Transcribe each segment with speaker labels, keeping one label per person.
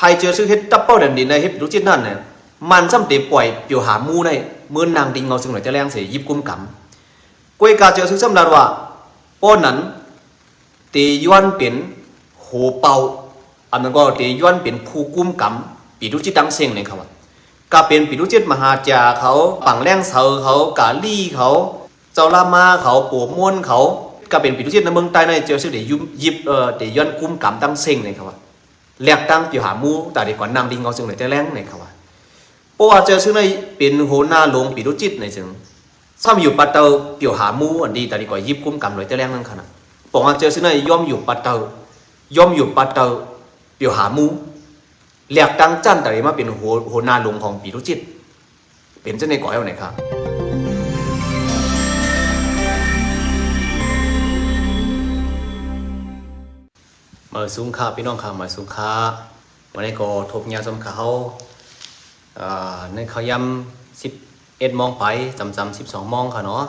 Speaker 1: รเจอซื้อเฮ็ดดับเบิลเด่นดีในเฮ็ดรู้จิตนั่นเนี่ยมันซ้ำตีปล่อยเปียวหามูในมือนางดิงเงาซึ่งหน่อยจะแรงเสียยิบกุ้มกำกวยกาเจอซื้อซ้ำดารว่าป้อนนั้นตีย้อนเป็นโหเป่าอันนั้นก็ตีย้อนเป็นผู้กุ้มกำปีรู้จิตดังเสียงเนี่ยครับก็เป็นปีรู้จิตมหาจาเขาปังแรงเสาเขากาลี่เขาเจ้าลามาเขาปู่ม้วนเขาก็เป็นปีรู้จิตในเมืองใต้ในเจอซื้อเดี๋ยวยิบตีย้อนกุ้มกำดังเสียงเนี่ยครับแหลกตั้งเปียวหามูแต่เดี๋ยวก่อนนางดิงเงาซึ่งหน่อยจะแรงเนี่ยครับเพราะว่าเจอซึ่งในเป็นโหนาลงปีรู้จิตในซึ่งซ้ำอยู่ปัตเตอร์เปียวหามูอันดีแต่ดีกว่ายิบกุ้มกำหน่อยจะแรงนั่นขนาดบอกว่าเจอซึ่งในย่อมอยู่ปัตเตอร์เปียวหามูแหลกตั้งจันแต่เดี๋ยวมาเป็นโหนาลงของปีรู้จิตเป็นเจ้าในก่อให้ไหนครับมาสูงค่าพี่น้องค่ะมาสูงค่าวันนี้ก็ทบยาสมเขาในเขาย้ำ11 โมงไปจำ12 โมงค่ะเนาะ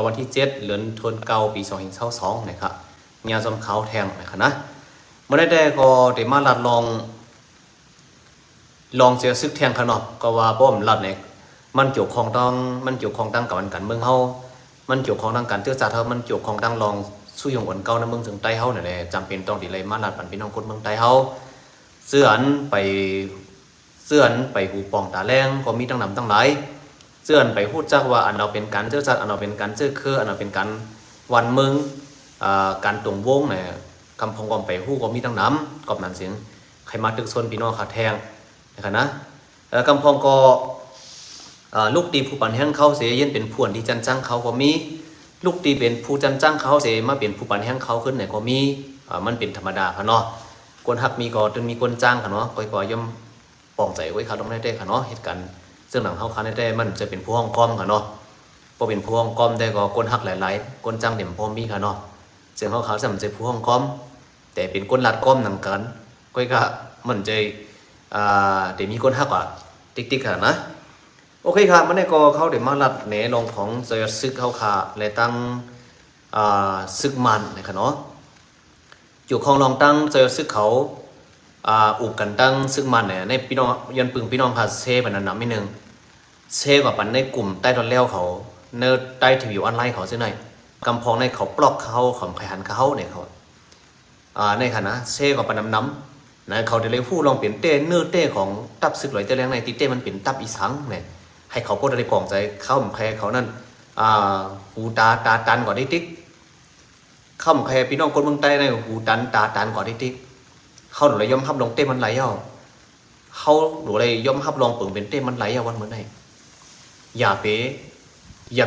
Speaker 1: วันที่7 เดือนธันวาคมปี2022นะครับยาสมเขาแทงนะครับนะเมื่อได้ก็ได้มาลัดลองเจอซึกแทงค่ะเนาะก็ว่าป้อมลัดเนี่ยมันเกี่ยวข้องตั้งกับการเมืองเฮามันเกี่ยวข้องตั้งการเตื้อจ่าเฮามันเกี่ยวข้องตั้งลองสู้ยงอ่อนเก่าในเมืองถึงใต้เฮาเนี่ยแหละจำเป็นต้องดีเลยมาลัดปันพี่น้องคนเมืองใต้เฮาเสื่อนไปหูปองตาแรงก็มีตั้งนำตั้งหลายเสื่อนไปพูดจักว่าอันเราเป็นการเจอจัดอันเราเป็นการเจอคืออันเราเป็นการวันเมืองการตรงวงเนี่ยคำพองกอมไปหู้ก็มีตั้งน้ำกอบนั้นเสียงใครมาตึกซนพี่น้องขาแทงนะครับนะคำพองก็ลูกตีผู้ปันแห้งเขาเสียเย็นเป็นผู้ที่จันจังเขาก็มีลูกตีเป็นผู้จันจังเขาเสียมาเป็นผู้ปันแห้งเขาขึ้นเนี่ยก็มีมันเป็นธรรมดาค่ะเนาะคนหักมีก็จนมีคนจ้างค่ะเนาะก็ย่อมปองใจไว้ค่ะต้องได้ค่ะเนาะเหตุการณ์ซึ่งหลังเขาคันได้มันจะเป็นผู้ห้องก้อมค่ะเนาะพอเป็นผู้ห้องก้อมได้ก็คนหักหลายๆคนจ้างเดี่ยมพร้อมมีค่ะเนาะซึ่งเขาจะมันจะผู้ห้องก้อมแต่เป็นคนลัดก้อมหนังกันก็มันจะเดี๋ยวมีคนหักอ่ะติ๊กๆค่ะนะโอเคค่ะมันได้ก็เขาเดี๋ยวมาลัดแหนลงของเจอซึกเขาค่ะและตั้งซึกมันนะครับเนาะอยู่ของลองตั้งเจอซึกเขาอุบกันตั้งซึ่งมันเนี่ยในพี่น้องยันปึงพี่น้องพาเซ่แบบนั้นนิดนึงเซ่กว่าปันในกลุ่มใต้ตอนเลี้ยวเขาเนื้อใต้ทีวีออนไลน์เขาเช่นไรกำพองในเขาปลอกเขาของไข่หันเขาเนี่ยเขาในขณะเซ่กว่าปันน้ำนะเขาเดี๋ยวเลยผู้ลองเปลี่ยนเต้เนื้อเต้ของตับซึกหลอยเต้แรงในตีเต้มันเป็นตับอีสังเนี่ยให้เขาก็ได้ปลองใจเข้าแค่เขานั่นหูตาตันก่อนได้ติ๊กเข้าแค่พี่น้องคนเมืองใต้ในหูตาตันก่อนได้ติ๊กเขาหนูเลยย่อมฮับลงเต้มันไหลเขาหนูเลยย่อมฮับลองเปิ่งเป็นเต้มันไหลวันเหมือนไหนอย่า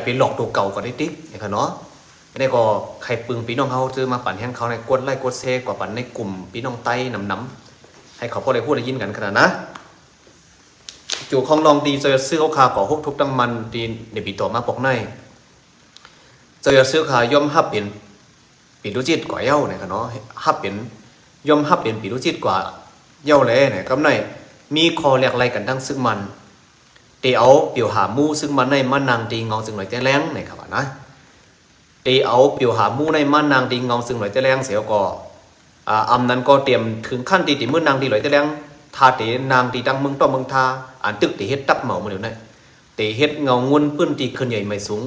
Speaker 1: ไปหลอกตัวเก่าก่อนได้ติ๊กนะครับเนาะนี่ก็ใครปึงพี่น้องเขาซื้อมาปั่นแห้งเขาในกดไล่กดเซกว่าปั่นในกลุ่มพี่น้องไต้น้ำให้เขาพอได้พูดได้ยินกันขนาดนะจู่คลองลองดีเจอซื้อเขาขาก่อฮุบทุบตั้งมันดีในปีต่อมาปกในเจอซื้อขาย่อมฮับเป็นปีดุจิตก่อเย้าเนี่ยครับเนาะฮับเป็นย่อมฮับเป็นปีรู้จิตกว่าเย้าเลยเนี่ยกำไรมีคอเรียกอะไรกันทั้งซึ่งมันเตเอาเปียวหามูซึ่งมันในมันนางตีเงาซึ่งหน่อยแต่แรงเนี่ยครับนะเตเอาเปียวหามูในมันนางตีเงาซึ่งหน่อยแต่แรงเสียก็นั้นก็เตรียมถึงขั้นตีมือนางตีหน่อยแต่แรงทาเตนางตีดังเมืองต่อเมืองทาอันตึกตีเฮ็ดตับเหมามาเดี๋ยวนี้เตเฮ็ดเงางุนปื้นตีขึ้นใหญ่ไม่สูง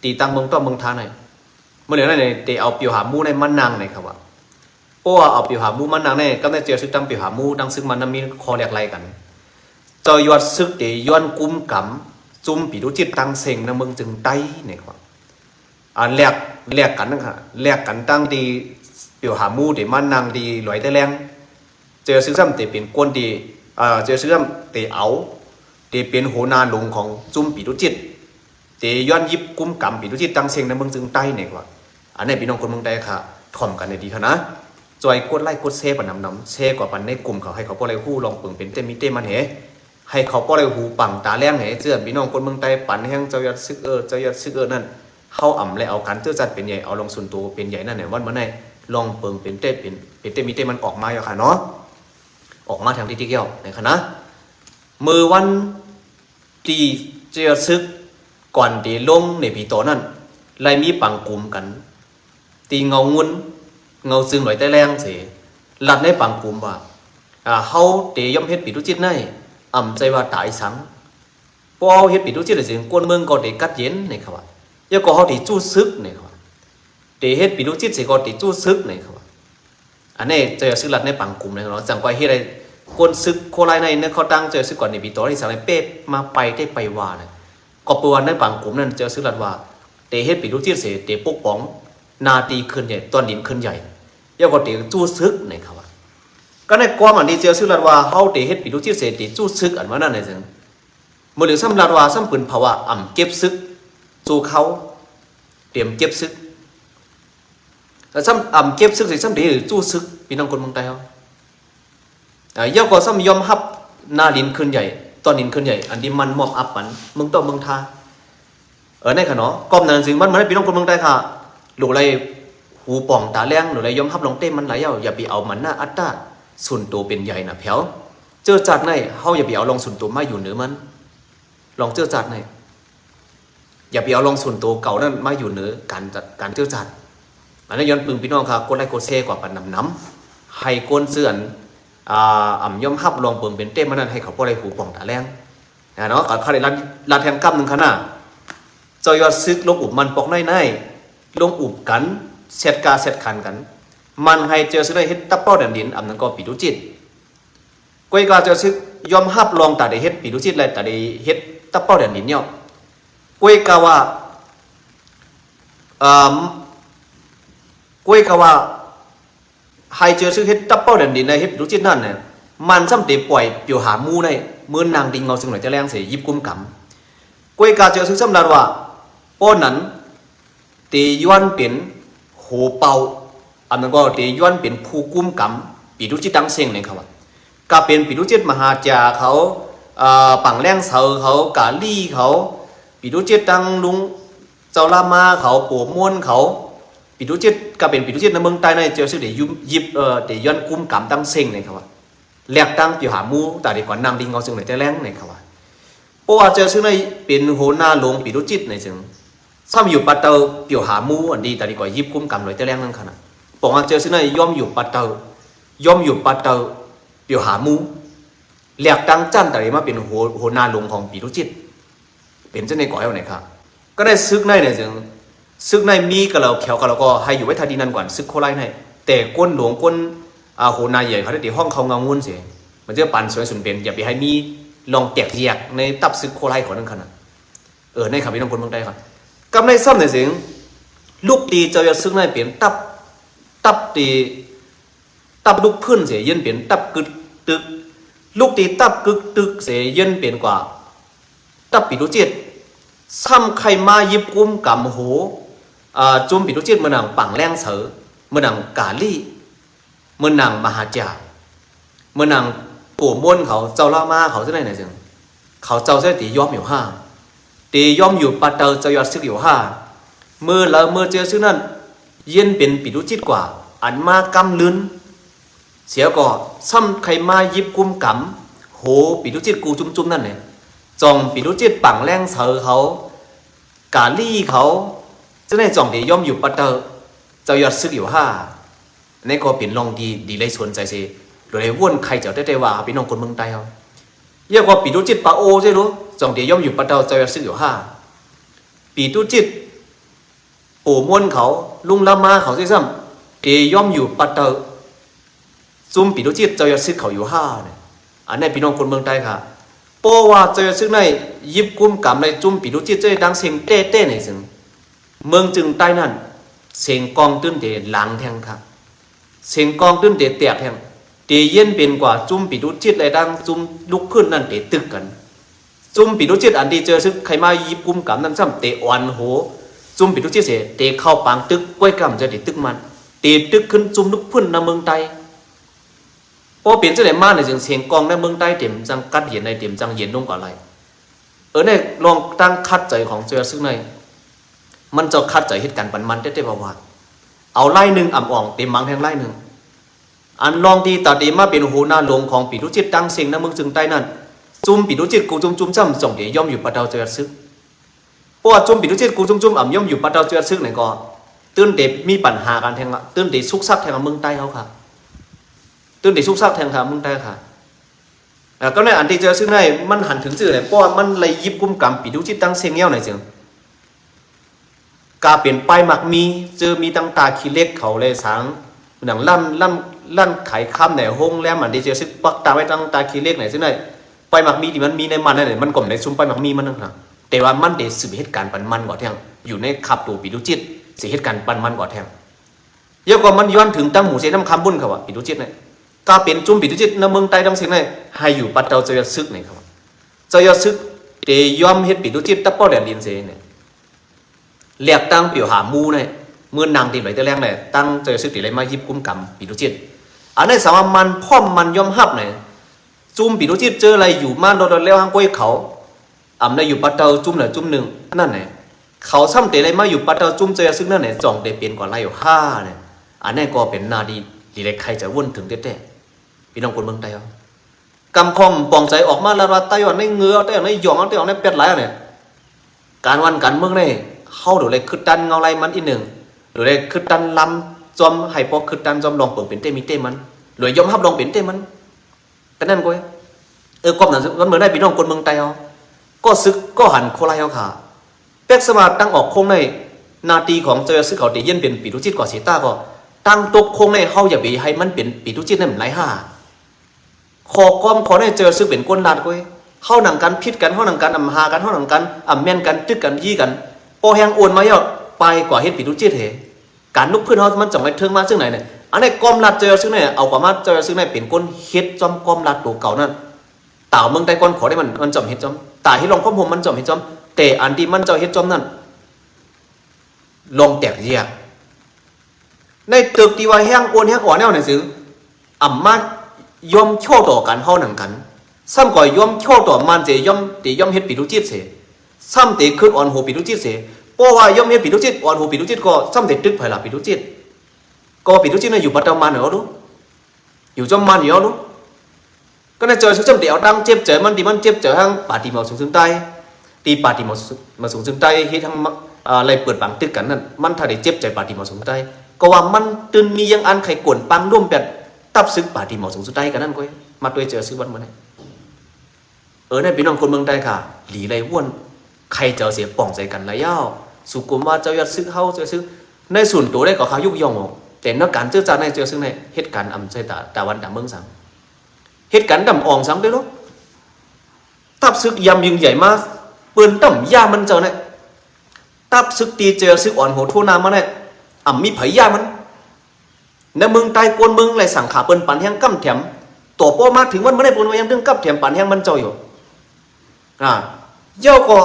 Speaker 1: ตีตังเมืองต่อเมืองทาหน่อยเมื่อเดี๋ยวนั้นเตเอาเปียวหามูในมันนางเนี่ยครับว่าเพราะว่าเอาปีหามูมันนังเนี่ยก็ได้เจอซึกตั้งปีหามูดังซึ่งมันมีคอแหลกไรกันเจอยอดซึกเดย้อนกุ้มกำจุ่มปีดูจิตตั้งเซ็งนะมึงจึงไต้เนี่ยครับแหลกกันนะครับแหลกกันตั้งดีปีหามูเดมันนังดีลอยแต่แรงเจอซึกซ้ำเดเป็นก้นดีเจอซึกซ้ำเดเอาเดเป็นโหนาลงของจุ่มปีดูจิตเดย้อนยิบกุ้มกำปีดูจิตตั้งเซ็งนะมึงจึงไต้เนี่ยครับอันนี้พี่น้องคนเมืองใต้ค่ะถ่อมกันในดีค่ะนะจอยกดไล่กดเซปันน้ำเซกว่าปันในกลุ่มเขาให้เขาป้อเลยหู้ลองปึงเป็นเต้มิเต้มันเหให้เขาป้อเลยหูปังตาแรงเหเจือพี่น้องคนเมืองใต้ปันแห้งเจ้ายัดซึกนั่นเข้าอ่ำเลยเอาการเจือจัดเป็นใหญ่เอาลงส่วนตัวเป็นใหญ่นั่นเนี่ยวันเมื่อไหร่ลองปึงเป็นเต้เป็นเต้มิเต้มันออกมาอยู่ค่ะเนาะออกมาทางที่เกี่ยวในคณะมือวันตีเจือซึกก่อนตีลงในผีโตนั่นไล่มีปังกลุ่มกันตีเงางุนเงาซึงหน่อยแต่แรงเสียหลัดในปังกลุ่มว่า เฮาเตยย่อมเฮ็ดปิตุจิตในใจว่าตายสังพอเฮาเฮ็ดปิตุจิตได้สิกวนเมืองก็ได้กัดเย็นนี่ครับว่าอย่าก็เฮาได้จู้ซึกนี่ครับเตเฮ็ดปิตุจิตสิก็ได้จู้ซึกนี่ครับอันนี้เจอซึกลัดในปังกลุ่มนี่เนาะจังกว่าเฮ็ดได้คนซึกโคไลในเนี่ยเขาตั้งเจอซึกก่อนนี่ปีตอนี่สังเป๊ะมาไปได้ไปว่าน่ะก็ปวนในปังกลุ่มนั้นเจอซึกลัดว่าเตเฮ็ดปิตุจิตสิเตปกป้องนาตีขึ้นใหญ่ตอนดินขึ้นใหญ่อย่าก็เตจู้ซึกนี่ครับก็ในความอันนี้เจอซึกลัดว่าเฮาเตเฮ็ดปิตุจิตสิเตจู้ซึกอันว่านั่นน่ะจังมื้อหรือซ้ำลัดว่าซ้ำปืนภาวะเก็บซึกสู่เขาเตรียมเก็บซึกแล้วซ้ำเก็บซึกสิซ้ำดีจู้ซึกพี่น้องคนเมืองใต้เฮาย่อก็ซ้ำยอมรับหน้าดินขึ้นใหญ่ตอนดินขึ้นใหญ่อันนี้มันมอบอับปันมึงต้องมึงทาในขะเนาะก้มนั่นสิมันให้พี่น้องคนเมืองใต้ค่ะหลูไรหูป่องตาแรงหลูไรยอมรับลองเต้มันหลายอย่าไปเอามันหน้าอัตตาส่วนตัวเป็นใหญ่น่ะแผวเจอจัดในเฮาอย่าไปเอาลองส่วนตัวมาอยู่เหนือมันลองเจอจัดในอย่าไปเอาลองส่วนตัวเก่านั่นมาอยู่เหนือการเจอจัดอันนั้นย้อนปึงพี่น้องค่ะกดไลค์กดแชร์กว่าปันน้ำให้ก้นเสื่อนย่อมรับลองเปิงเป็นเต้มันนั่นให้เขาบ่ได้หูป่องตาแรงเนาะก็เขาได้รัดแทงกำนึงขนาดเจ้ายอดซึกลงอุบมันปอกในลงอุบกันเสร็จกาเสร็จขันกันมันให้เจอซึกได้เฮ็ดตับเป้าแดนดินนั้นก็ปิดุจิตก้อยกาเจอซึกยอมรับลองตาได้เฮ็ดปิดุจิตเลยตาได้เฮ็ดตับเป้าแดนดินเนี่ยก้อยกาว่าให้เจอซึกเฮ็ดตับเป้าแดนดินในเฮ็ดปิดุจิตนั่นเนี่ยมันซ้ำเตปล่อยเปียวหามูในมื้อนางดิงเงาซึ่งหน่อยจะแรงเสียยิบกุมกำก้อยกาเจอซึกซ้ำลัดว่าป้อนนั้นตีย้อนเป็นโหเป่าอันนั้นก็ตีย้อนเป็นผู้กุมกำปิดุจิตตั้งเสียงเนี่ยครับก็เป็นปิดุจิตมหาจาเขาปังแรงเสาเขากาลี่เขาปิดุจิตตั้งลุงเจ้าลามาเขาโปม้วนเขาปิดุจิตก็เป็นปิดุจิตในเมืองใต้ในเจอซึกเดี๋ยวยิบเดี๋ยวย้อนกุมกำตั้งเสียงเนี่ยครับแหลกตั้งเปียวหามูแต่ดีกว่านางดิงเงาซึ่งหน่อยจะแรงเนี่ยครับเพราะว่าเจอซึกในเป็นโหนาลงปิดุจิตในซึ่งซ้ำอยู่ปัตเตอร์เปียวหามูอันดีแต่ดีกว่ายิบกุ้มกำหน่อยจะแรงนั่นขนาดบอกว่าเจอซึ่งในย่อมอยู่ปัตเตอร์เปียวหามูแหลกตั้งจันแต่ดีมาเป็นโหนาลงของปิดุจิตเป็นเจ้าในก่อเอาไหนครับก็ได้ซึกในเนี่ยซึกในมีกับเราแขวกับเราก็ให้อยู่ไว้ทันทีนั้นก่อนซึกโคไลในแต่ก้นหลวงก้นโหนาใหญ่เขาได้ตีห้องเขาเงางุ่นเสียมันจะปั่นสวยสุนเป็นอย่าไปให้มีลองแตกแยกในตับซึกโคไลของนั่นขนาดในขับพี่น้องคนเมืองใต้ครับกำในซ้ำในเสียงลูกตีเจ้าอย่าซึกในเปลี่ยนตับตีตับลูกพื้นเสียเย็นเปลี่ยนตับกึกตึกลูกตีตับกึกตึกเสียเย็นเปลี่ยนกว่าตับปิดุจิตซ้ำใครมายิบกุมกำโหจุ่มปิดุจิตเมื่อนังปังแรงเสือเมื่อนังกาลี่เมื่อนังมหาจ่าเมื่อนังปู่ม้วนเขาเจ้าล่ามาเขาจะได้ไหนจังเขาเจ้าจะตีย้อมอยู่ห้าตีย้อมอยู่ปัตเตอร์เจ้ายอดซึกอยู่ห้าเมื่อเจอซึกนั้นเย็นเป็นปิดุจิตกว่าอันมากำลื้นเสียก่อซ้ำใครมายิบกุมกำโหปิดุจิตกูจุ่มนั่นเนี่ยจองปิดุจิตปังแรงเสือเขากาลี่เขาจะได้จองตีย้อมอยู่ปัตเตอร์เจ้ายอดซึกอยู่ห้าในก็เป็นลองดีเลยสนใจสิโดยว่นใครจะได้ว่าพี่น้องคนเมืองใต้เขาเรียกว่าปิดุจิตปะโอใช่รู้จองเดียย่อมอยู่ปัตเตาเจ้าซึกอยู่ห้าปิดุจิตปู่ม้วนเขาลุงละมาเขาใช่ซ้ำเดียย่อมอยู่ปัตเตาซุ่มปิดุจิตเจ้าซึกเขาอยู่ห้าเนี่ยอันนี้พี่น้องคนเมืองใต้ค่ะเพราะว่าเจ้าซึกในยิบกุมกำในจุ่มปิดุจิตเจ้าดังเสียงเต้ในซึ่งเมืองจึงใต้นั่นเสียงกองตื้นเดหลังแทงครับเสียงกองตื้นเดแตกแทงเดเย็นเป็นกว่าจุ่มปิดุจิตอะไรดังจุ่มลุกขึ้นนั่นเดตึกกันจุ่มปิดุจิตอันดีเจอซึกใครมายิบกุมกำนั่นซ้ำเตะอ่อนโหจุ่มปิดุจิตเสียเตะเข้าปางตึกกล้วยกำจะเดตึกมันเตะตึกขึ้นจุ่มลุกขึ้นในเมืองใต้พอเปลี่ยนเจ้าไหนมาในเสียงกองในเมืองใต้เต็มจังกัดเย็นในเต็มจังเย็นลงกว่าอะไรในลองตั้งคัดใจของเจอซึกในมันจะคัดใจเหตุการณ์ปันมันได้ประวัติเอาไล่หนึ่งอ่ำอ่องเต็มมังแทงไล่หนึ่งอันลองดีตัดดีมาเป็นหูหน้าลงของปิดุจิตตั้งเสียงในเมืองจึงใต้นั่นจุ่มปิดุจิตกูจุ่มจ้ำส่งเดี๋ยวย่อมอยู่ปัตเตาเจอซึกเพราะว่าจุ่มปิดุจิตกูจุ่มอ่ำย่อมอยู่ปัตเตาเจอซึกไหนก็ตื้นเด็บมีปัญหาการแทงตื้นเด็บซุกซักแทงเมืองใต้เขาค่ะ ตื่นติดซุกซักแทงค่ะมึงได้ค่ะก็ในอันที่เจอซึ่งในมันหันถึงสื่อเนี่ยเพราะมันเลยยิบกุมกำปีดูจิตตั้งเสียงเงี้ยวไหนจึงกาเปลี่ยนไปหมักมีเจอมีตั้งตาขี้เล็กเขาเลยสังหนังลั่นไขคำไหนห้องแล้วมันที่เจอซึ่งปักตาไว้ตั้งตาขี้เล็กไหนซึ่งในไปหมักมีที่มันมีในมันนั่นแหละมันก่อมในซุ้มไปหมักมีมันนั่นค่ะแต่ว่ามันเดสืบเหตุการณ์ปันมันก่อแทงอยู่ในขับตัวปีดูจิตสืบเหตุการณ์ปันมันก่อแทงเยอะกว่ามันย้อนถึงตั้งหมู่เสน้ำคำบุญเขาว่าปีดูจิตเนี่ยกาเป็นจุ่มปีดูจิตในเมืองใต้ดังเสียงเนี่ยให้อยู่ปัตเตาเจอซึกเนี่ยครับเจอซึกเดยอมเฮ็ดปีดูจิตตับป้อแหลนดินเสียเนี่ยเรียกตั้งเปี่ยวหามูเนี่ยเมื่อนางตีไหลตะแรงเนี่ยตั้งเจอซึกตีไหลมายิบกุมกำปีดูจิตอันนี้สามารถมันพ่อมมันยอมหับเนี่ยจุ่มปีดูจิตเจออะไรอยู่มาโดนแล้วหางก้อยเขาได้อยู่ปัตเตาจุ่มเนี่ยจุ่มหนึ่งนั่นเนี่ยเขาซ้ำตีไหลมาอยู่ปัตเตาจุ่มเจอซึกนั่นเนี่ยจ่องเดเปลี่ยนกว่าไรอยู่ห้าเนี่ยอันนี้ก็เป็นนาดีดีเลยใครจะวุ่นถึงเต้ๆพี่น้องคนเมืองไทยเอากำคอมปองใจออกมาแล้วว่าไต้หวันในเงือไต้หวันในหยองไต้หวันในเป็ดไหลเนี่ยการวันการเมืองเนี่ยเข้าดูเลยคึดดันเงาไรมันอีกหนึ่งดูเลยคึดดันลำจอมให้พอคึดดันจอมลองเปิดเป็นเต้มีเต้มันหรือยอมรับลองเป็นเต้มันแต่นั่นก็ความหนักมันเหมือนได้พี่น้องคนเมืองไทยเอาก็ซึกก็หันโคไลเอาค่ะเป็กสมาตั้งออกคงในนาทีของเจอซึกเขาตีเย็นเป็นปีทุจิตก่อเสียต้าก็ตั้งตกคงในเฮาอย่าไปให้มันเป็นปีทุจิตนั่นไรห้าขอกอมขอได้เจอซึกเป็นก้นดาดก้อยเฮาหนังกันพิษกันเฮาหนังกันหากันเฮาหนังกันแม่นกันตึกกันยี่กันพอแหงโอนมาเยอะไปกว่าเฮ็ดปีทุจิตเหการนุกเพื่อนเฮามันจ่องไปเทิงมาซึ่งไหนเนี่ยอันนี้กอมลัดเจอซึ่งไหนเอากว่ามาเจอซึ่งไหนเป็นก้นเฮ็ดจอมกอมลัดตัวเก่านั่นต่าวเมืองใต้ก้อนขอได้มันจ่อมเฮ็ดจอมตาให้ลองข้อมผมมันจ่อมเฮ็ดจอมแต่อันที่มันจ่อเฮ็ดจอมนั่นลองแตกเยียในตึกที่ว่าแห้งโอนแห้งอ่อนแนวหนังสือมายอมโชว์ต่อกันเฮาหนังกันซ้ำก่อยยอมโชว์ต่อมันเจยอมตียอมเฮ็ดปีทุจิตเสซ้ำตีขึ้นอ่อนโหปีทุจิตเสเพราะว่ายอมเฮ็ดปีทุจิตอ่อนโหปีทุจิตก็ซ้ำตีตึกไผล่ะปีทุจิตก็ปีทุจิตน่ะอยู่ปัตตามันเหรอดูอยู่จอมมันเหรอดูก็น่าเจอซึ่งเดี๋ยวดังเจ็บเจอมันที่มันเจ็บเจอทางป่าที่มาสูงซึ่งใต้ตีป่าที่มาสูงซึ่งใต้เฮ็ดทางอะไรเปิดบังตึกกันนั่นมันถ้าได้เจ็บใจป่าที่มาสูงใต้ก็ว่ามันตื่นมียังอันไข่กวนปังร่วมแบบตับซึกป่าที่หมอสูงสุดใต้กันนั่นก้อยมาตัวเจอซื้อวันเมื่อไหร่นั่นพี่น้องคนเมืองใต้ค่ะหลีไรว่วนใครเจอเสียป่องใจกันไรย่าสุกุมว่าเจ้ายัดซึกเฮาเจอซึกในส่วนตัวได้ก็เขายุกยองออกแต่นักการเจอจานในเจอซึ่งในเหตุการณ์ใจตาวันดำเมืองสังเหตุการณ์ดำอ่องสังได้หรอตับซึกยำยิงใหญ่มากปืนต่ำยามันเจอเนี่ยตับซึกตีเจอซึกอ่อนโหทั่วน้ำมาเนี่ยมีไผ่ยามันในเมืองใต้กวนเมืองไรสั่งขาเปิ้นปันแห้งกั้มแถมตัวป้อมาถึงวันเมื่อไรปุ่นวันยังถึงกั้มแถมปันแห้งมันเจ้าอยู่เจ้าก็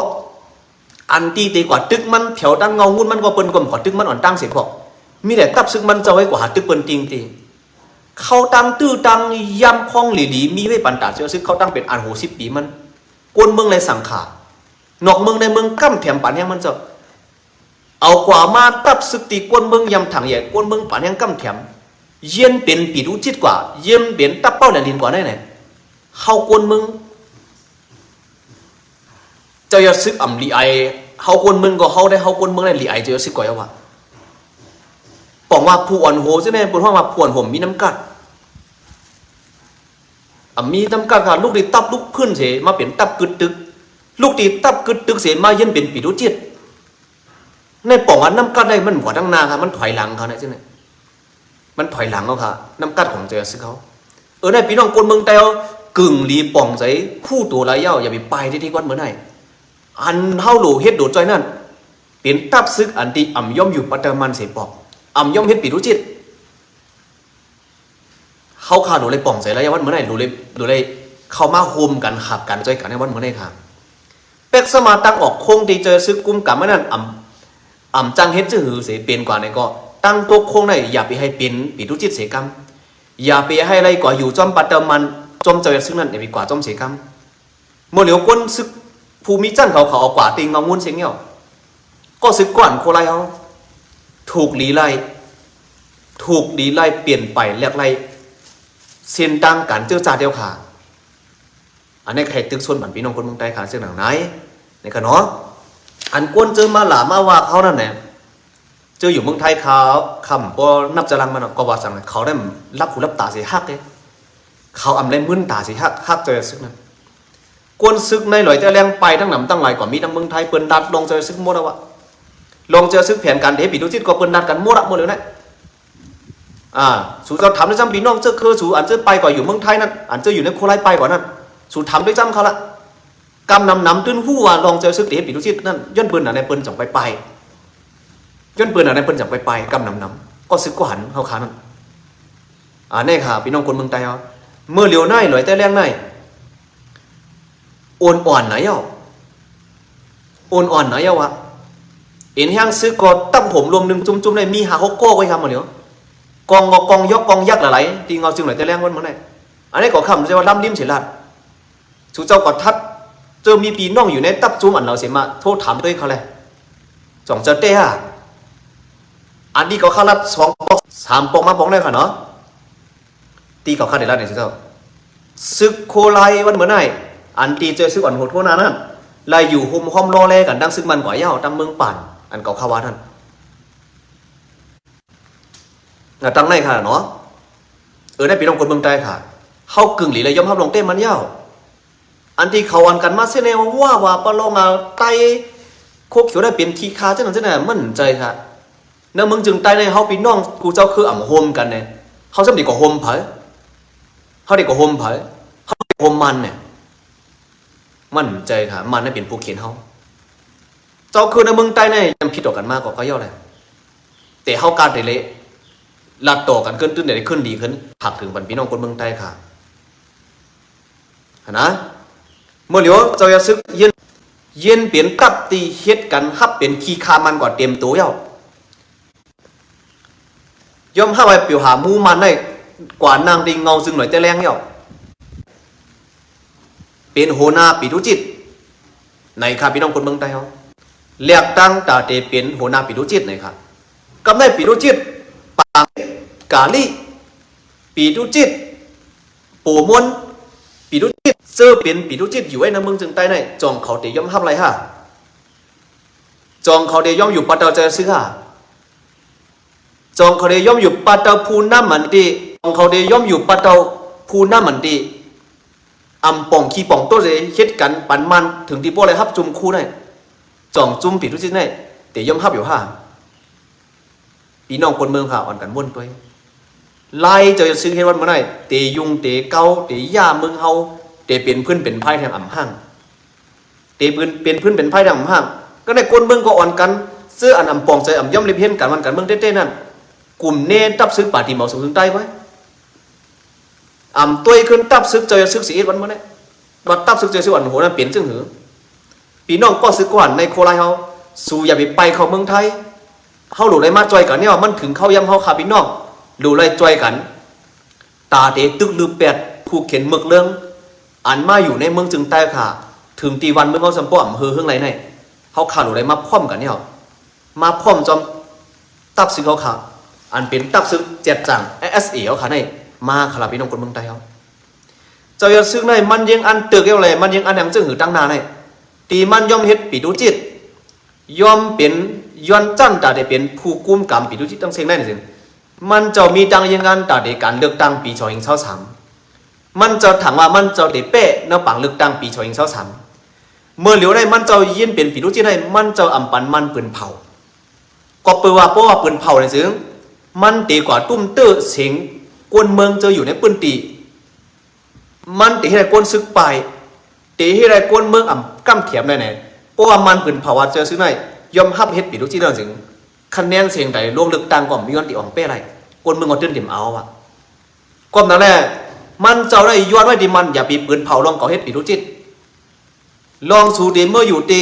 Speaker 1: อันตีกว่าตึกมันแถวตั้งเงางุ่นมันก็เปิ้นกลมกว่าตึกมันอ่อนตั้งเสียพอมีแต่ตับซึกมันเจ้าไว้กว่าหาตึกเปิ้นติงตีเขาตั้งตื้อตั้งยำคล้องหลีมีไว้ปันตาเจ้าซึกเขาตั้งเป็นอันโห10 ปีมันกวนเมืองไรสั่งขานอกเมืองในเมืองกั้มแถมปันแห้งมันเจ้าเอากว่ามาตับซึกตีกวนเมืองยำถังใหญ่กวนเมืองปันแห้งกั้มแถมเย็นเป็นปีดูจิตกว่าเย็นเป็นตับเป้าแหลนดินกว่าได้ไหนเฮากวนมึงเจ้าอย่าซึกลีไอเฮากวนมึงก็เฮาได้เฮากวนมึงได้ลีไอเจ้าอย่าซึกก่อยเอาว่าบอกว่าผู้อ่อนโหใช่ไหมบนห้องมาผู้อ่อนโหมีน้ำกัดมีน้ำกัดค่ะลูกดีตับลูกพื้นเสมาเป็นตับกึดตึกลูกดีตับกึดตึกเสมาเย็นเป็นปีดูจิตในป่องอันน้ำกัดได้มันกว่าตั้งนาค่ะมันถอยหลังเขาเนี่ยใช่ไหมมันถอยหลังเขาค่ะน้ำกัดของเจ้าซึกเขาในพี่น้องคนเมืองแต่กึ่งรีป่องใจคู่ตัวไรเย้าอย่าไปที่ก้อนเหมือนไหนอันเฮาหลูเฮ็ดโดดใจนั่นเป็นตับซึกอันที่ย่อมอยู่ปัตตามันเสปอกย่อมเฮ็ดปีรุจิตเฮาขาดโดเลยป่องใจไรวันเหมือนไหนดูเลยเข้ามาโฮมกันขับกันใจกันในวันเหมือนไหนค่ะเป็กสมาตั้งออกคงที่เจอซึกกุมกับมันนั่นจังเฮ็ดจื้อหือเสเป็นกว่าในก็ตั้งตัวคงในอย่าไปให้เป็นปีทุจิตเสกรรมอย่าไปให้อะไรกว่าอยู่จอมปัตตามันจอมเจอซึ่งนั้นอย่าไปกว่าจอมเสกรรมเมื่อเหลียวก้นซึกภูมิจันเขาเอากว่าติงงงุ่นเสียงเงี้ยก็ซึกก่อนโคไลเขาถูกดีไล่เปลี่ยนไปแลกไล่เส้นดังการเจ้าจ่าเดียวขาอันนี้ใครตึกส่วนบันพี่น้องคนเมืองใต้ขาเสียงหนังไหนในกันเนาะอันก้นเจอมาหลามาว่าเขานั่นแหละเจออยู่เมืองไทยเขาคำก็นับจะรังมันก็ว่าสั่งเขาได้รับหูรับตาเสียหักเลย เขาอำได้มึนตาสิฮักเจอซึกนั้นกวนซึกในหลอยแต่แรงไปทั้งหนำตั้งหลายกว่ามีทั้งเมืองไทยเปิ้นดัดลงเจอซึกหมดแล้ววะลงเจอซึกแผนการเดปิดูจิตก็เปิ้นดัดกันหมดเลยนะสูเราทำด้วยจำปีน้องเจอคือสูอันเจอไปกว่าอยู่เมืองไทยนั่นอันเจออยู่ในโคราชไปกว่านั้นสูทำด้วยจำเขาละกำนำตื้นหู้ว่าลองเจอซึกเดปิดูจิตนั่นย้อนปืนในปืนจ่องไปย้อนปืนในปืนจ่องไปกำนำก็ซึกก็หันเขาขานั่นแน่ค่ะพี่น้องคนเมืองไทยเอาเมื่อเหลียวในหลอยแต่แรงในอ่อนไหนอ่อนไหนวะเอ็นแห้งซึกก็ตั้งผมรวมหนึ่งจุ่มๆในมีหา6 โก้ไว้ทำมาเดี๋ยวกองยกกองยักษ์หลายๆตีเงาจึงหลอยแต่แรงวันเมื่อไหร่อันนี้ก็คำจะว่าล้ำลิ้มเฉลัดสุเจ้ากอดทัดเจอมีปีน้องอยู่ในตับจุ่มอันเราเสียมาโทษถามด้วยเขาเลยจ่องเจอเต้ฮะอันนี้เขาข้ารัด2 ปอก 3 ปอกมาปอกได้ค่ะเนาะตีเขาข้าเดือดร้อนเนี่ยสุเจ้าซึกโคไลวันเมื่อไหร่อันตีเจอซึกอ่อนโหดทั่วนั้นไล่อยู่หุมห้อมรอแลกันดังซึกมันกว่าเย้าตั้งเมืองป่านอันเก่าข้าวาท่านตั้งในค่ะเนาะได้ปีน้องคนเมืองใต้ค่ะเข้ากึ่งหลีเลยย่อมทับลงเต้มันเย้าอันที่เขาอันกันมาเสนว่าปลงไตโคเขียวได้เปลี่ยนทีคาเจ้าหนั่นมั่นใจค่ะเนื้อมึงจึงไตในเขาปีน้องกูเจ้าคืออ่ำโฮมกันเนี่ยเขาจะดีกว่าโฮมเผยเขาดีกว่าโฮมเผยเขาโฮมมันเนี่ยมั่นใจค่ะมันได้เป็นผู้เขียนเขาเจ้าคือในเมืองใต้เนี่ยยังผิดต่อกันมากกว่าเขาเยอะเลยแต่เขาการเตะเละลัดต่อกันขึ้นตื้นได้ขึ้นดีขึ้นผักถึงบรรพี่น้องคนเมืองใต้ค่ะนะเมื่อเหลียวเจ้าจะซึกเย็นเปลี่ยนตับตีเฮ็ดกันฮับเป็นขี้คามันกว่าเต็มตัวเย้าย่อมห้าไว้เปียวหามูมันได้กว่านางดิงเงาซึ่งหน่อยแต่แรงเย้าเป็นโหนาปีทุจิตในค่ะพี่น้องคนเมืองใต้เขาเรียกตั้งตาเตเป็นโหนาปีทุจิตในค่ะกำได้ปีทุจิตปางกาลีปีทุจิตปูมวนปีทุจิตเสื้อเป็นปีทุจิตอยู่ไว้ในเมืองจึงใต้ในจองเขาเตย่อมห้ามไรฮะจองเขาเตย่อมอยู่ปัตตาเจซื้อฮะจองเขาเตย่อมอยู่ปัตตาภูน้ำมันดีจองเขาเตย่อมอยู่ปัตตาภูน้ำมันดีป่องขี้ป่องโต้เลยเฮ็ดกันปันมันถึงที่พวกอะไรฮับจุ่มคู่ได้จ่องจุ่มปีทุจิตได้แต่ย่อมฮับอยู่ห่าพี่น้องคนเมืองค่ะอ่อนกันม้วนตัวไล่จะซื้อเฮ็ดวันเมื่อไหร่เตยุงเตเกาเตย่าเมืองเฮาเตเป็นพื้นเป็นไพ่แทงอ่ำห้างเตเป็นพื้นเป็นไพ่แทงอ่ำห้างก็ในคนเมืองก็อ่อนกันเสื้ออันป่องใจย่อมริบเห็นกันวันกันเมืองเต้ๆนั่นกลุ่มเน่ตับซื้อป่าตีเหมาสูงถึงใต้ไว้ตัวขึ้นตับซึกเจอซึกสีวันเมื่อไงว่าตับซึกเจอซึกวันโหนั่นเปลี่ยนจึงหือปีน้องก็ซึกวันในโคราชเขาสู่อย่าไปเขาเมืองไทยเขาหลุดเลยมาจอยกันเนี่ยมันถึงเขาย้ำเขาขาปีน้องหลุดเลยจอยกันตาเตตึกลือแปดผู้เขียนหมึกเรื่องอันมาอยู่ในเมืองจึงใต้ค่ะถึงตีวันเมื่อเขาสัมปอมเฮือเฮืองไรในเขาขาหลุดเลยมาพร้อมกันเนี่ยมาพร้อมจอมตับซึกเขาขาอันเป็นตับซึกเจ็ดจัง SE เขาขาในมาขลับพี่น้องคนเมืองไทยเขาเจ้าอย่าซึ่งในมันยังอันตึกเอวเลยมันยังอันอย่างจึงหือตั้งนานในตีมันย่อมเฮ็ดปีดูจิตย่อมเป็นย้อนจั่นตาได้เป็นผู้กุมกรรมปีดูจิตตั้งเสียงได้สิมันจะมีดังยังงานตาได้การเลือกตั้งปี2023มันจะถามว่ามันจะได้เป๊ะในปังเลือกตั้งปี2023เมื่อเหลียวได้มันจะยินเป็นปีดูจิตได้มันจะอำปันมันปืนเผาก็เปิดว่าเพราะว่าปืนเผาในซึ่งมันตีกว่าตุ้มเตื้อเสียงกวนเมืองจะอยู่ในปืนตีมันตีให้ได้กวนซึกไปตีให้ได้กวนเมืองกำเถียมได้ไหนเพราะว่ามันปืนภาวะเจอซึกได้ยอมฮับเฮ็ดปีดูจีนั่นถึงคะแนนเสียงใดร่วมเลือกตั้งก่อนมีย้อนตีอ่องเป้ไรกวนเมืองเอาตื้นเต็มเอาอ่ะก้มนั่นแหละมันเจ้าได้ย้อนไว้ดีมันอย่าปีปืนเผาลองก่อเฮ็ดปีดูจิตลองสู่ดีเมื่ออยู่ตี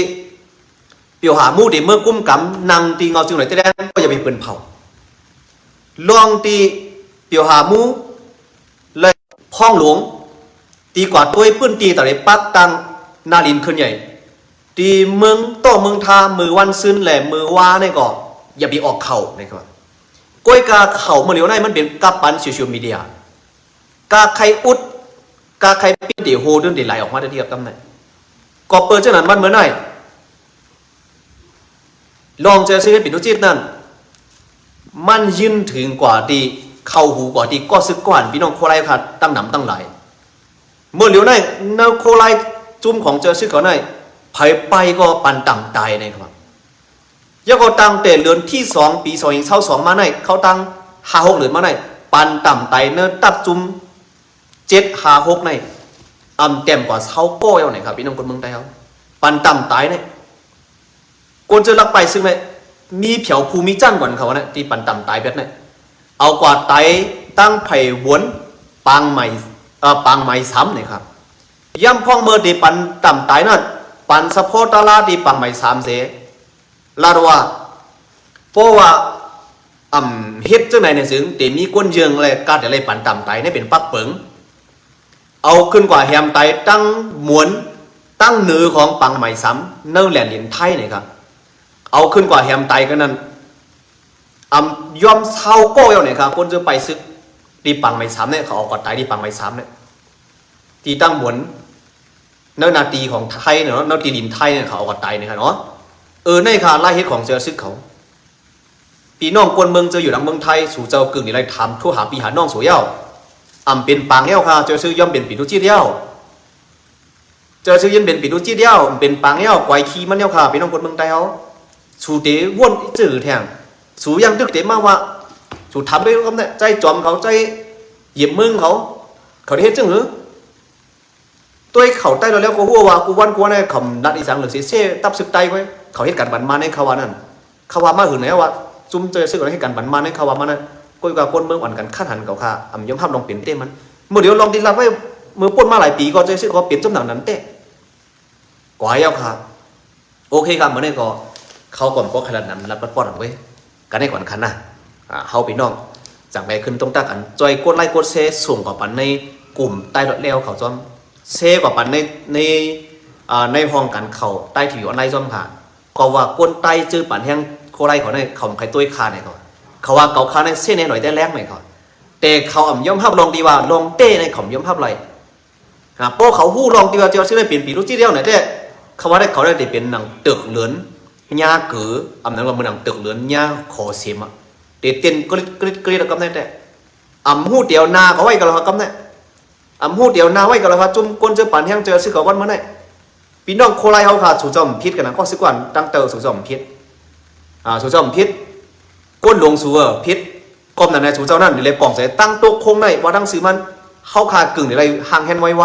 Speaker 1: เปียวหามู่ดีเมื่อกุ้มกำนางตีเงาจึงไหนแต่แรกก็อย่าปีปืนเผาลองตีเปียวหามูเลยห้องหลวงตีกว่าตัวปื้นตีแต่ในปักตังนาลินขึ้นใหญ่ตีเมืองโตเมืองทามือวันซึนแหล่มือวาในก่ออย่าไปออกเข่าในครับก้อยกาเข่าเมื่อเหลียวในมันเป็นกาปันโซเชียลมีเดียกาใครอุดกาใครปิ้นเดี๋ยวโฮเดินเดี๋ยวไหลออกมาได้ที่กับกำไหนก็เปิดเจ้าหน้ามันเหมือนไหนลองเจอซื้อปิดนุจิตนั่นมันยืนถึงกว่าดีเข้าหูกว่าดีก็ซึกกว่านพี่น้องโคไรค่ะตั้งหนำตั้งหลาย เมื่อเหลียวในเนาโคไลจุ่มของเจอซึกเขาในไผไปก็ปันต่ำตายในครับยังเขาตั้งแต่เดือนที่2 ปี2022มาในเขาตั้ง5-6 เดือนมาในปันต่ำตายเนื้อตัดจุ่ม7-5-6ในเต็มกว่าเขาโก้เอาไหนครับพี่น้องคนเมืองไทยเขาปันต่ำตายเนี่ยคนเจอลักไปซึ่งเนี่ยมีเผียวภูมิจันกว่าเขาเนี่ยที่ปันต่ำตายแบบเนี่ยเอากว่าไตตั้งไผ่หวนปางใหม่ซ้ำเนี่ยครับย่ำพ่องเมื่อดีปันต่ำตายนั่นปันสะโพตลาดีปางใหม่ซ้ำเสียลาดว่าเพราะว่าเฮ็ดจังไหนเนี่ยซึ่งแต่มีก้นเยืองเลยการอะไรปันต่ำตายเนี่ยเป็นปักเปิงเอาขึ้นกว่าแฮมไตตั้งหมวนตั้งเนื้อของปังใหม่ซ้ำเนื้อแหลนดินไทยเนี่ยครับเอาขึ้นกว่าแฮมไตก็นั่นยอมเศร้าโก้เอาเนี่ยครับคนจะไปซึกดีปังใหม่ซ้ำเนี่ยเขาเอากอดไตดีปังใหม่ซ้ำเนี่ยตีตั้งหมวนเนื้อนาตีของไทยเนาะเนื้อตีดินไทยเนี่ยเขาเอากอดไตเนี่ยครับเนาะในค่ะไล่เฮ็ดของเจอซึกเขาปีน้องกวนเมืองเจออยู่หลังเมืองไทยสู่เจ้ากึ่งนี่ไรทำทั่วหาปีหาน้องสู่เย้าเป็นปางเย้าค่ะเจอซื้อย่อมเป็นปีทุจีเย้าเจอซื้อย่อมเป็นปีทุจีเย้าเป็นปางเย้าไกวขี้มันเย้าค่ะปีน้องกวนเมืองไทยเขาสู่เต๋วนจืดแทงสู่ยังตึกเต๋มาว่าสู่ทำด้วยคำเนี่ยใจจอมเขาใจเหยียบมึงเขาได้เฮ็ดจังหรือตัวเขาใต้เราแล้วก็หัวว่ากูวันกูเนี่ยคำนัดอีสังหรือเสียตับซึกไตไว้เขาเฮ็ดการบันมาในเขาว่านั่นเขาว่ามาหื่นไหนว่าจุ่มเจอซึกอะไรให้การบันมาในเขาว่ามันนั่นก็กับคนเมืองอ่อนกันขั้นหันเขาค่ะย่อมภาพลองเปลี่ยนเต้มันเมื่อเดี๋ยวลองดีรับไว้เมื่อป้นมาหลายปีก็เจอซึกเขาเปลี่ยนจำหนังนั้นเต้กว่าเย้าค่ะโอเคครับเมื่อนี้ก็เขาก่อนก็ขนาดนั้นรับป้อนเอาไว้กันให้ก่อนคันนะเขาไปน้องจากไปขึ้นตรงตากันจอยกดไล่กดเซส่งกับปันในกลุ่มใต้รถเลี้ยวเขาจอมเซกับปันในห้องกันเขาใต้ถีออนไลน์จอมค่ะก็ว่าก้นใต้จื้อปันแห้งโคไลเขาในเขาใครตัวคาในเขาว่าเกาคาในเส้นในหน่อยได้แรงไหมเขาแต่เขาย่อมภาพลองดีว่าลองเต้ในเขาย่อมภาพไรเพราะเขาหู้ลองดีว่าเจ้าชื่อได้เปลี่ยนปีรุ่นที่เดียวไหนได้เขาว่าได้เขาได้เป็นหนังตึกเหลือนญาเกือนั้นว่ามันหนังตึกเหลือนญาขอเสียมเต้นกริดแล้วก็ได้แต่หู้เดียวนาเขาไว้กันแล้วก็ได้หู้เดียวนาไว้กันแล้วครับจุ่มก้นเจอปันแห้งเจอซื้อเขาวันเมื่อไหร่พี่น้องโคไลเขาค่ะสู่จอมพิษกันนะก็ซื้อก่อนตั้งเตอสู่จอมพิษสู่จอมพิษก้นหลวงสู่พิษก้มนั่นในสู่เจ้านั่นเดี๋ยวเลยป่องใส่ตั้งโต๊ะโค้งในว่าตั้งซื้อมันเข้าคากึ่งเดี๋ยวเลยห่างแฮนไว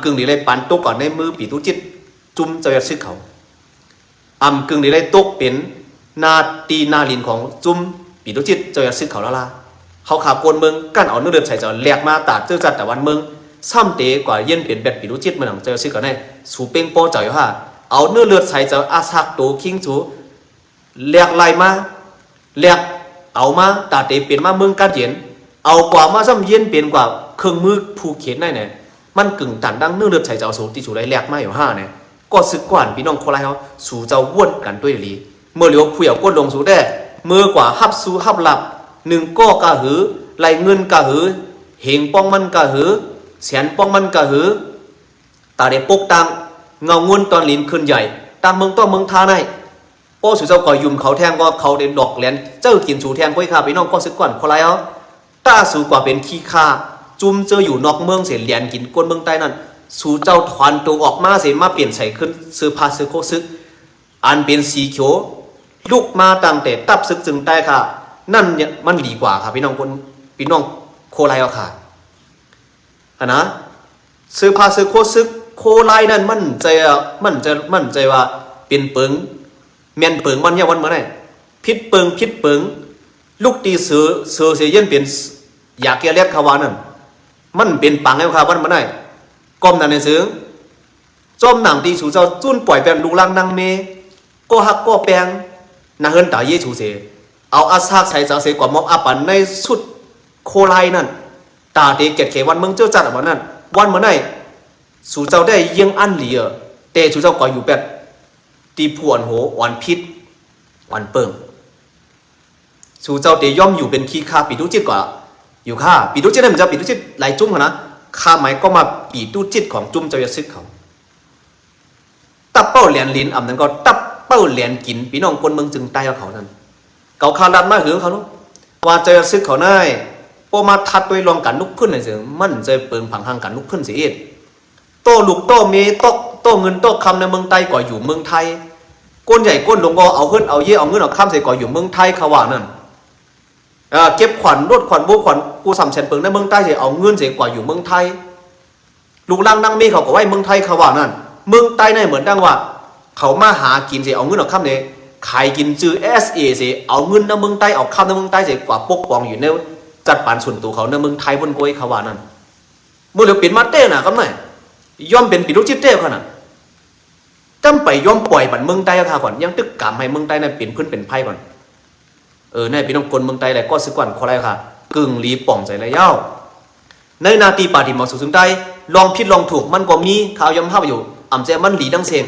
Speaker 1: กึ่งเดี๋ยวเลยปันโต๊ะก่อนในมือปีตุจิตจุ่มเจอซื้อเขากึ่งเดี๋ยวเลยโต๊ะเป็นนาตีนาลินของจุ่มปีตุจิตเจอซื้อเขาละเขาขาโกนเมืองกั้นเอาเนื้อเดือดใส่เจ้าแหลกมาตัดเจอจัดแต่วันเมืองซ้ำเตะกว่าเย็นเปลี่ยนแบบปีตุจิตเมืองเจอซื้อเขาในสู่เป้งโป้เจ้าอยู่ฮะเอาเนื้อเลือดใส่เจ้าอาซักโตคิงจูแหลกไหลมาแหลกเอามาตาเตะเปลี่ยนมาเมืองการเย็นเอากว่ามาซ้ำเย็นเปลี่ยนกว่าเครื่องมือผูกเข็นได้เนี่ยมันกึ่งตันดังเนื้อเลือดใส่เจ้าสูที่สูไรแหลกมาอยู่ห้าเนี่ยก็สึกกวนพี่น้องโคไลเขาสู่เจ้าว่นกันด้วยดีเมื่อเหลียวคุยเอาก้นลงสู่ได้เมื่อกว่าฮับสู่ฮับหลับหนึ่งก็กะหือไหลเงินกะหือเหงป้องมันกะหือแสนป้องมันกะหือตาเด็ปกตังเงาเงินตอนลิ้นขึ้นใหญ่ตามเมืองต้องเมืองทาในโอ้สุเจ้าก่อยุ่มเขาแทงก็เขาเด็ดดอกแหลนเจ้ากินสูแทงก้อยขาพี่น้องก็สึกก่อนคนไรเอาตาสูกว่าเป็นขี้คาจุ่มเจออยู่นอกเมืองเสียเหรียญกินก้นเมืองใต้นั่นสู่เจ้าถอนตัวออกมาเสียมาเปลี่ยนใส่ขึ้นซื้อผ้าซื้อโคซึกอันเป็นสีเขียวลุกมาตั้งแต่ตับซึกจึงใต้ค่ะนั่นเนี่ยมันดีกว่าค่ะพี่น้องโคไลเอาค่ะนะซื้อผ้าซื้อโคซึกโคไลนั่นมันใจว่าเป็นเปิงเมียนเปิงมันเนี่ยวันเมื่อไหร่พิษเปิงลูกตีเสือเสียเย็นเป็นอยากเกลียดขวานั่นมันเป็นปังแล้วค่ะวันเมื่อไหร่ก้มนั่นในซื้อจอมหนังตีสูเจ้าจุ้นปล่อยเป็นลูกลังนางเมก็หักก็แปลงนาเฮินตาเยชูเสเอาอาซากใส่เจ้าเสกว่ามอบอาปันในสุดโคไลนั่นตาเตเกตเขวันเมืองเจ้าจัดวันนั้นวันเมื่อไหร่สู่เจ้าได้ยังอันเหลียเตสู่เจ้าก่ออยู่แบบตีผวนโหวันพิษวันเปิงสู่เจ้าเตย่อมอยู่เป็นขี้ข้าปีตุจิตกว่าอยู่ข้าปีตุจิตได้เหมือนจะปีตุจิตไหลจุ้มเขานะข้าไม้ก็มาปีตุจิตของจุ้มเจ้าจะซึกเขาตับเป้าเหรียญลิ้นนั้นก็ตับเป้าเหรียญกินพี่น้องคนเมืองจึงใต้เขานั้นเก่าคารัดมาหือเขาลูกว่าเจ้าจะซึกเขาได้ พอมาทัดตัวรองกันลุกขึ้นเลยเสียมันจะเปิงผังทางกันลุกขึ้นเสียโตลูกโตเมโตเงินโตคำในเมืองไทยก่ออยู่เมืองไทยก้นใหญ่ก้นลงก็เอาขึ้นเอาเย่เอาเงินเอาคำใส่ก่ออยู่เมืองไทยเขาว่านั่นเก็บขวัญรถขวัญโบขวัญกูสำเชนเปิงในเมืองใต้เสียเอาเงินเสียก่ออยู่เมืองไทยลูกล่างนั่งมีเขาก็ไว้เมืองไทยเขาว่านั่นเมืองใต้ในเหมือนดังว่าเขามาหากินเสียเอาเงินเอาคำเนี่ยขายกินจื้อ SA เสียเอาเงินในเมืองใต้เอาคำในเมืองใต้เสียกว่าปกป้องอยู่ในจัดปานส่วนตัวเขาในเมืองไทยบนโกยเขาว่านั่นเมื่อเราเป็นมาเต้น่ะครับนายย่อมเป็นปีลูกจิตเต้ขนาดจำไปย่อมปล่อยบันเมืองใต้ค่ะก่อนยังตึกกามให้เมืองใต้นั่นเป็นพื้นเป็นไพ่ก่อนในพี่น้องคนเมืองใต้แหละก็สึกก่อนขออะไรค่ะกึ่งลีป่องใจระยาวในนาทีปาฏิหมอกสุดสุดใต้ลองผิดลองถูกมันก็มีข่าวย้ำภาพอยู่อ่ำเจมันหลีดังเซง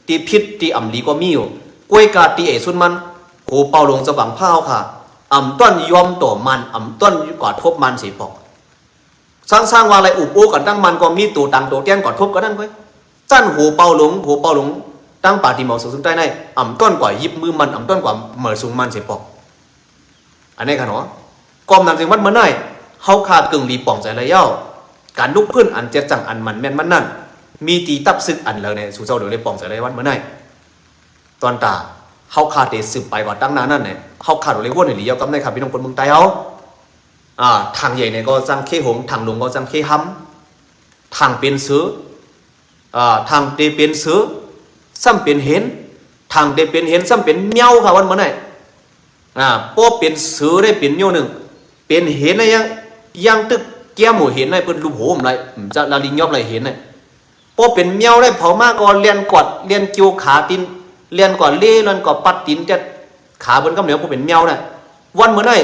Speaker 1: ตีผิดตีอ่ำหลีก็มีอยู่กล้วยกาตีเอสุดมันโหเป่าลงจะบังผ้าค่ะอ่ำต้นยอมต่อมันอ่ำต้นกอดทบมันสีปอกสร้างว่าอะไรอุบโอกันตั้งมันก็มีตัวตังตัวแก้นกอดทบก็นั่นก้อยจันหัวเป่าหลงตั้งปาฏิหมอกสุดสุดใต้ในอ่ำต้นกว่ายิบมือมันอ่ำต้นกว่าเหมือสูงมันสีปอกอันนี้ค่ะเนาะกอมนำจึงวัดเมื่อไหร่เฮาขาดกึ่งรีป่องใจระยะการลุกพื้นอันเจ็ดจังอันมันแม่นมันนั่นมีตีตับซึกอันเลยในสู่เจ้าเดี๋ยวได้ป่องใจระยะวัดเมื่อไหร่ตอนตาเฮาขาดเตสืบไปกว่าตั้งนานนั่นเนี่ยเฮาขาดเลยวนให้หลีเยากับในครับพี่น้องคนเมืองใต้เฮาทางใหญ่เนี่ยก็จังเข้หงทางลงก็จังเข้ห้ำทางเป็นซื้อทางเตเป็นซื้อซ้ำเป็นเห็นทางเตเป็นเห็นซ้ำเป็นเมียวค่ะวันเมื่อไหร่พอเป็นซื้อได้เป็นโยหนึ่งเป็นเห็นอะไรยังตึกแก้มหมูเห็นอะไรเป็นรูปโหมอะไรจะลาลิงยอบอะไรเห็นอะไรพอเป็นเมียวได้เผามาก่อนเลียนกอดเลียนเกี่ยวขาตินเลียนก่อนเลี้ยเลียนก่อนปัดตินจะขาบนกำเหนียวพอเป็นเมียวได้วันเมื่อไหร่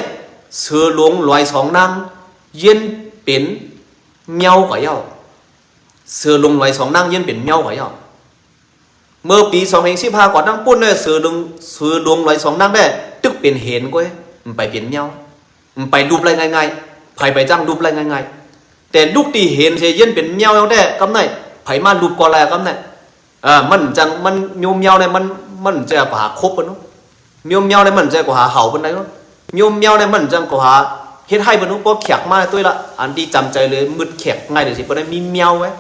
Speaker 1: เสือหลวงลอยสองนางเย็นเป็นเมียวกว่าเย้าเสือหลวงลอยสองนางเย็นเป็นเมียวกว่าเย้าเมื่อปี2015ก่อนนั่งปุ้นเนี่ยเสือหลวงลอยสองนางได้ตึกเป็นเห็นก้อยมันไปเป็นเมียวมันไปรูปอะไรง่ายๆไผ่ไปจ้างรูปอะไรง่ายๆแต่ลูกตีเห็นเสียเย็นเป็นเมียวแล้วได้กำไหนไผ่มารูปก่อนอะไรกำไหนมันจังมันเมียวเนี่ยมันจะกว่าครบปะเนาะเมียวเนี่ยมันจะกว่าเห่าปะไหนเนาะเมียวเนี่ยมันจังกว่าเฮ็ดให้ปะเนาะพอแขกมาตัวละอันที่จำใจเลยมืดแขกง่ายเดี๋ยวสิปะได้มีเมียวไว้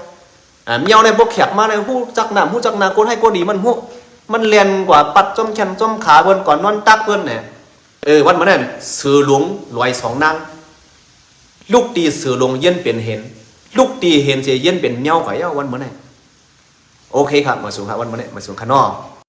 Speaker 1: เมียวเนี่ยพอแขกมาเนี่ยหู้จักหน้าหู้จักหน้าคนให้คนดีมันหู้มันเรียนกว่าปัดจมแขนจมขาเพิ่นก่อนนอนตักเพิ่นเนี่ยวันมันนั่นเสือหลวงลอยสองนางลูกตีเสือหลวงเย็นเป็นเห็นลูกตีเห็นเสียเย็นเป็นเมียวไข่วันมันนั่นโอเคครับมาสู่ครับวันมันนั่นมาสู่ข้างนอก